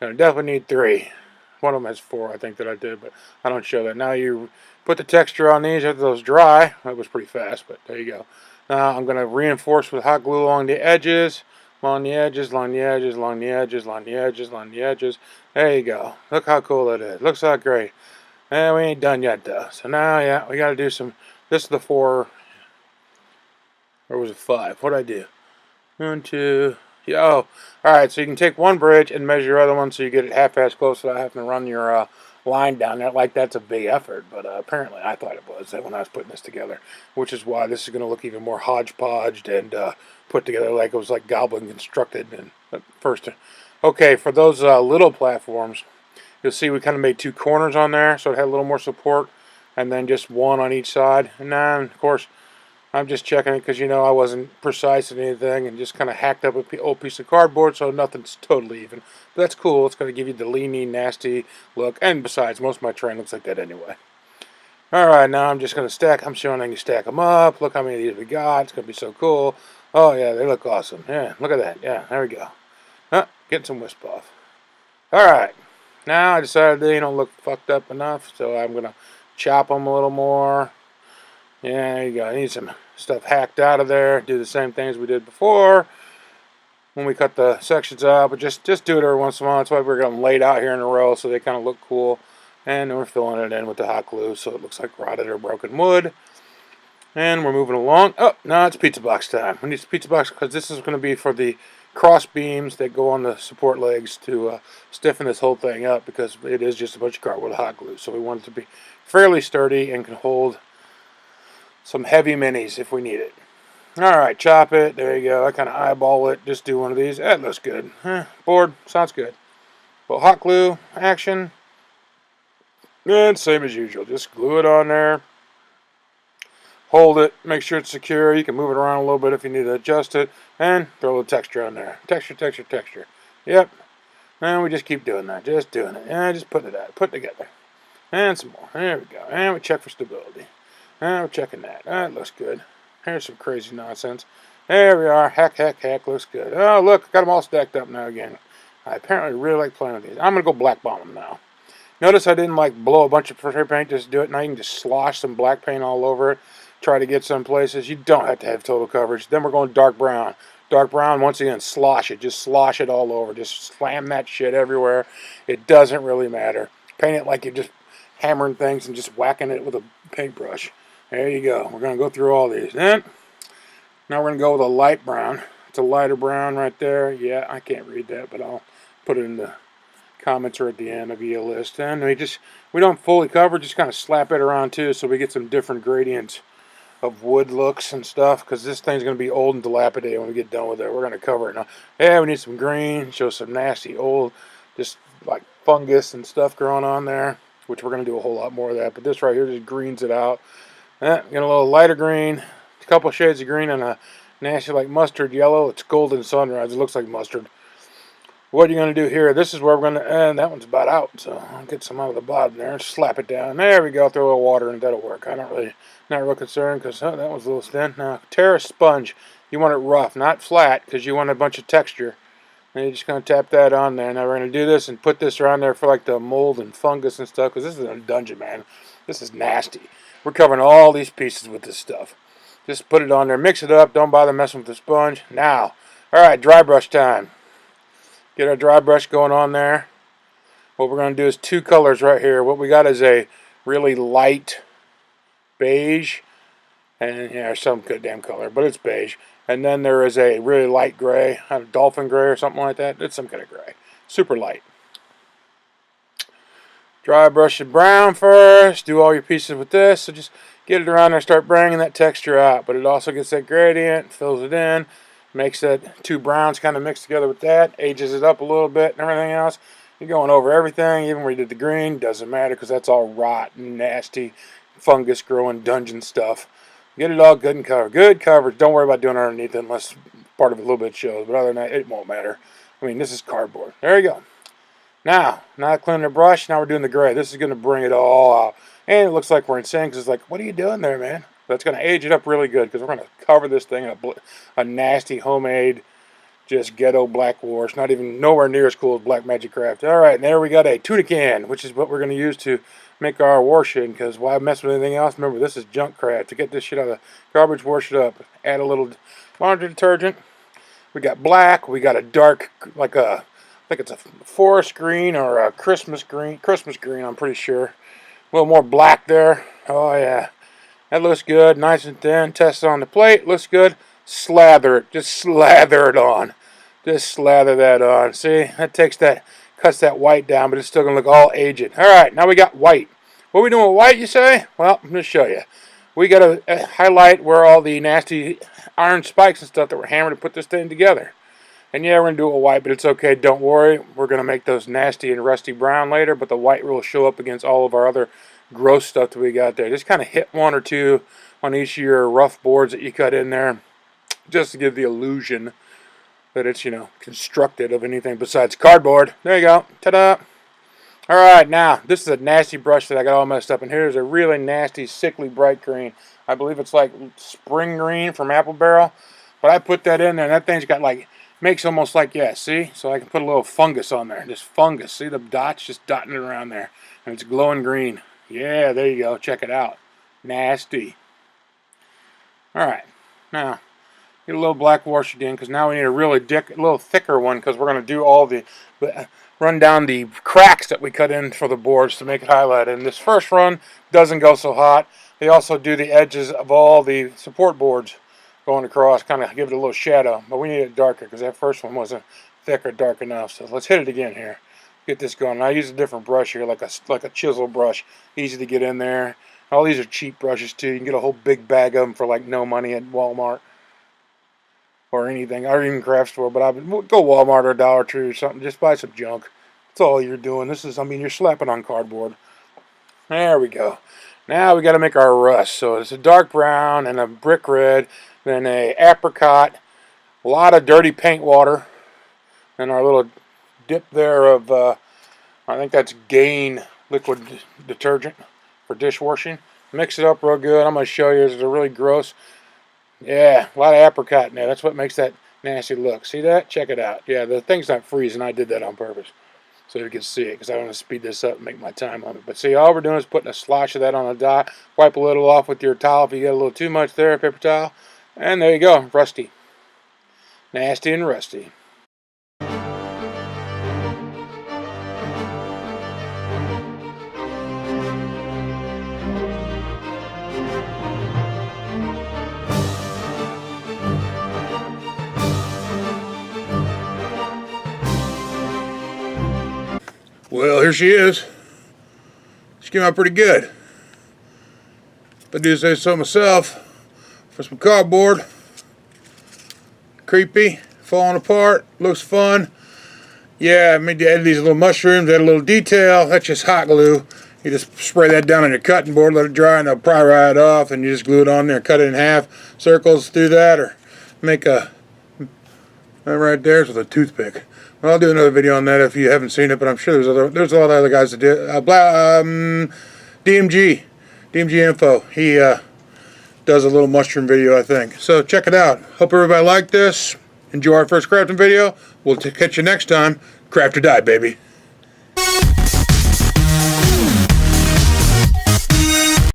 Gonna definitely need 3. One of them has 4, I think, that I did, but I don't show that. Now you put the texture on these after those dry. That was pretty fast, but there you go. Now I'm gonna reinforce with hot glue along the edges, along the edges, along the edges, along the edges, along the edges, along the edges. There you go. Look how cool that is. Looks like great. And we ain't done yet though. So now, yeah, we gotta do some. This is the 4. Or was it 5? What did I do? 1, 2. Yeah, oh, alright, so you can take one bridge and measure your other one so you get it half-ass close without having to run your line down there. Like, that's a big effort, but apparently I thought it was when I was putting this together, which is why this is going to look even more hodgepodged and put together like it was like Goblin constructed. And first, okay, for those little platforms, you'll see we kind of made 2 corners on there, so it had a little more support, and then just 1 on each side. And then, of course, I'm just checking it because, I wasn't precise in anything and just kind of hacked up an old piece of cardboard, so nothing's totally even. But that's cool. It's going to give you the leany, nasty look. And besides, most of my terrain looks like that anyway. Alright, now I'm just going to stack. I'm showing I can stack them up. Look how many of these we got. It's going to be so cool. Oh, yeah, they look awesome. Yeah, look at that. Yeah, there we go. Getting some wisp off. Alright, now I decided they don't look fucked up enough, so I'm going to chop them a little more. Yeah, there you go. I need some stuff hacked out of there. Do the same thing as we did before when we cut the sections out, but just do it every once in a while. That's why we're going to lay it out here in a row so they kind of look cool. And then we're filling it in with the hot glue so it looks like rotted or broken wood. And we're moving along. Oh, now it's pizza box time. We need pizza box because this is going to be for the cross beams that go on the support legs to stiffen this whole thing up because it is just a bunch of cardboard with hot glue. So we want it to be fairly sturdy and can hold some heavy minis if we need it. Alright, chop it. There you go. I kind of eyeball it. Just do one of these. That looks good. Board. Sounds good. Well, hot glue action. And same as usual. Just glue it on there. Hold it. Make sure it's secure. You can move it around a little bit if you need to adjust it. And throw the texture on there. Texture, texture, texture. Yep. And we just keep doing that. Just doing it. And just put it out. Put it together. And some more. There we go. And we check for stability. We're checking that. That looks good. Here's some crazy nonsense. There we are. Heck, heck, heck. Looks good. Oh, look. Got them all stacked up now again. I apparently really like playing with these. I'm going to go black bomb them now. Notice I didn't blow a bunch of spray paint. Just do it. Now you can just slosh some black paint all over it. Try to get some places. You don't have to have total coverage. Then we're going dark brown. Dark brown, once again, slosh it. Just slosh it all over. Just slam that shit everywhere. It doesn't really matter. Paint it like you're just hammering things and just whacking it with a paintbrush. There you go. We're going to go through all these. Then, now we're going to go with a light brown. It's a lighter brown right there. Yeah, I can't read that, but I'll put it in the comments or at the end of the list. And we don't fully cover, just kind of slap it around too so we get some different gradients of wood looks and stuff because this thing's going to be old and dilapidated when we get done with it. We're going to cover it now. Yeah, we need some green. Show some nasty old, just like fungus and stuff growing on there, which we're going to do a whole lot more of that. But this right here just greens it out. Get a little lighter green, a couple shades of green, and a nasty like mustard yellow. It's golden sunrise. It looks like mustard. What are you going to do here? This is where we're going to, and that one's about out, so I'll get some out of the bottom there and slap it down. There we go. Throw a little water in it. That'll work. Not real concerned because that one's a little thin. Now, Terra sponge. You want it rough, not flat, because you want a bunch of texture. And you're just going to tap that on there. Now we're going to do this and put this around there for like the mold and fungus and stuff, because this is a dungeon, man. This is nasty. We're covering all these pieces with this stuff. Just put it on there. Mix it up. Don't bother messing with the sponge. Now, all right, dry brush time. Get our dry brush going on there. What we're going to do is 2 colors right here. What we got is a really light beige. And yeah, some good damn color, but it's beige. And then there is a really light gray, a dolphin gray or something like that. It's some kind of gray. Super light. Dry brush it brown first. Do all your pieces with this. So just get it around there, start bringing that texture out. But it also gets that gradient, fills it in, makes that 2 browns kind of mix together with that, ages it up a little bit and everything else. You're going over everything, even where you did the green. Doesn't matter because that's all rotten, nasty, fungus growing dungeon stuff. Get it all good and covered. Good coverage. Don't worry about doing it underneath it unless part of it a little bit shows. But other than that, it won't matter. I mean, this is cardboard. There you go. Now cleaning the brush, now we're doing the gray. This is going to bring it all out. And it looks like we're in sync because it's like, what are you doing there, man? That's going to age it up really good because we're going to cover this thing in a nasty homemade Just ghetto black war. It's not even nowhere near as cool as Black Magic Craft. Alright, and there we got a tuna can, which is what we're going to use to make our washing, because why mess with anything else? Remember, this is junk craft. To get this shit out of the garbage, wash it up, add a little laundry detergent. We got black, we got a dark, like a, I think it's a forest green or a Christmas green, I'm pretty sure. A little more black there. Oh yeah. That looks good, nice and thin. Test it on the plate, looks good. Slather it, just slather it on. Just slather that on. See, that cuts that white down, but it's still gonna look all aged. All right, now we got white. What are we doing with white, you say? Well, I'm gonna show you. We gotta highlight where all the nasty iron spikes and stuff that were hammered to put this thing together. And yeah, we're gonna do it with white, but it's okay. Don't worry. We're gonna make those nasty and rusty brown later, but the white will show up against all of our other gross stuff that we got there. Just kind of hit one or two on each of your rough boards that you cut in there, just to give the illusion that it's, you know, constructed of anything besides cardboard. There you go. Ta-da! Alright, now, this is a nasty brush that I got all messed up, and here's a really nasty, sickly bright green. I believe it's like spring green from Apple Barrel, but I put that in there, and that thing's got like, makes almost like, yeah, see? So I can put a little fungus on there. Just fungus. See the dots just dotting it around there, and it's glowing green. Yeah, there you go. Check it out. Nasty. Alright, now, get a little black wash again, because now we need a really little thicker one, because we're going to do all the run down the cracks that we cut in for the boards to make it highlight. And this first run doesn't go so hot. They also do the edges of all the support boards going across, kind of give it a little shadow. But we need it darker, because that first one wasn't thick or dark enough. So let's hit it again here. Get this going. And I use a different brush here, like a chisel brush. Easy to get in there. All these are cheap brushes too. You can get a whole big bag of them for like no money at Walmart or anything, or even craft store. But I would go Walmart or Dollar Tree or something. Just buy some junk. That's all you're doing. This is, I mean, you're slapping on cardboard. There we go. Now we got to make our rust. So it's a dark brown and a brick red, then a apricot, a lot of dirty paint water, and our little dip there of, I think that's Gain liquid detergent for dishwashing. Mix it up real good. I'm going to show you. It's a really gross. Yeah, a lot of apricot in there. That's what makes that nasty look. See that? Check it out. Yeah, the thing's not freezing. I did that on purpose so you can see it, because I want to speed this up and make my time on it. But see, all we're doing is putting a slosh of that on the dot. Wipe a little off with your towel if you get a little too much there, paper towel. And there you go. Rusty. Nasty and rusty. Well, here she is. She came out pretty good. If I do say so myself, for some cardboard. Creepy, falling apart, looks fun. Yeah, I made to add these little mushrooms, add a little detail. That's just hot glue. You just spray that down on your cutting board, let it dry, and it'll pry right off, and you just glue it on there, cut it in half, circles through that, or make a, that right there's with a toothpick. Well, I'll do another video on that if you haven't seen it, but I'm sure there's a lot of other guys that did. DMG Info. He does a little mushroom video, I think. So check it out. Hope everybody liked this. Enjoy our first crafting video. We'll catch you next time. Craft or die, baby.